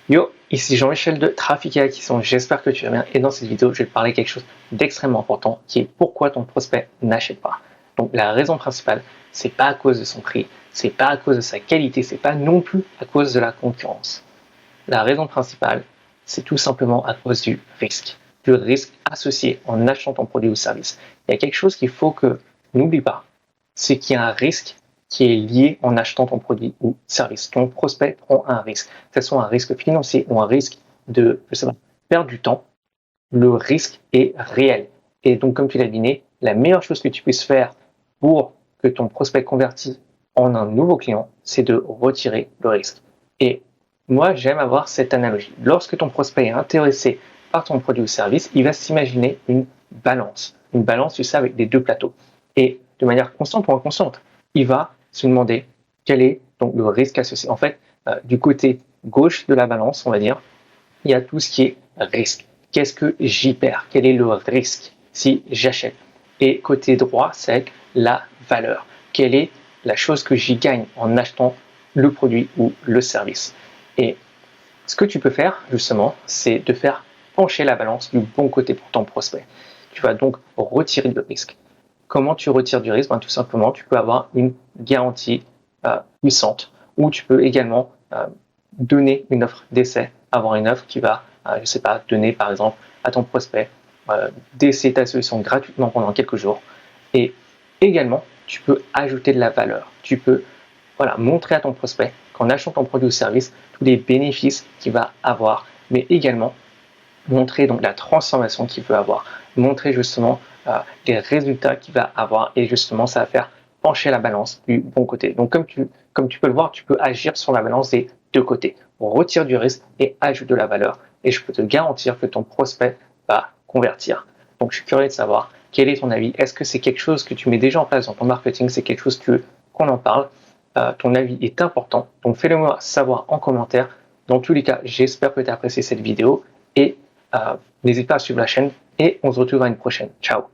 Yo, ici Jean-Michel de Trafic et Acquisition, j'espère que tu vas bien et dans cette vidéo je vais te parler de quelque chose d'extrêmement important qui est pourquoi ton prospect n'achète pas. Donc la raison principale, c'est pas à cause de son prix, c'est pas à cause de sa qualité, c'est pas non plus à cause de la concurrence. La raison principale, c'est tout simplement à cause du risque associé en achetant ton produit ou service. Il y a quelque chose qu'il faut que n'oublie pas, c'est qu'il y a un risque qui est lié en achetant ton produit ou service. Ton prospect prend un risque, que ce soit un risque financier ou un risque de, je sais pas, perdre du temps. Le risque est réel. Et donc, comme tu l'as deviné, la meilleure chose que tu puisses faire pour que ton prospect convertisse en un nouveau client, c'est de retirer le risque. Et moi, j'aime avoir cette analogie. Lorsque ton prospect est intéressé par ton produit ou service, il va s'imaginer une balance. Une balance, tu sais, avec des deux plateaux. Et de manière constante ou inconsciente, il va se demander quel est donc le risque associé. En fait, du côté gauche de la balance, on va dire, il y a tout ce qui est risque. Qu'est-ce que j'y perds? Quel est le risque si j'achète? Et côté droit, c'est la valeur. Quelle est la chose que j'y gagne en achetant le produit ou le service? Et ce que tu peux faire, justement, c'est de faire pencher la balance du bon côté pour ton prospect. Tu vas donc retirer le risque. Comment tu retires du risque? Tout simplement, tu peux avoir une garantie puissante ou tu peux également donner une offre d'essai, avoir une offre qui va, je ne sais pas, donner par exemple à ton prospect d'essayer ta solution gratuitement pendant quelques jours. Et également, tu peux ajouter de la valeur. Tu peux montrer à ton prospect qu'en achetant ton produit ou service, tous les bénéfices qu'il va avoir, mais également montrer donc la transformation qu'il peut avoir, montrer justement les résultats qu'il va avoir et justement ça va faire pencher la balance du bon côté. Donc comme tu peux le voir, tu peux agir sur la balance des deux côtés. On retire du risque et ajoute de la valeur et je peux te garantir que ton prospect va convertir. Donc je suis curieux de savoir quel est ton avis. Est-ce que c'est quelque chose que tu mets déjà en place dans ton marketing? C'est quelque chose qu'on en parle? Ton avis est important. Donc fais-le moi savoir en commentaire. Dans tous les cas, j'espère que tu as apprécié cette vidéo et n'hésite pas à suivre la chaîne et on se retrouve à une prochaine. Ciao.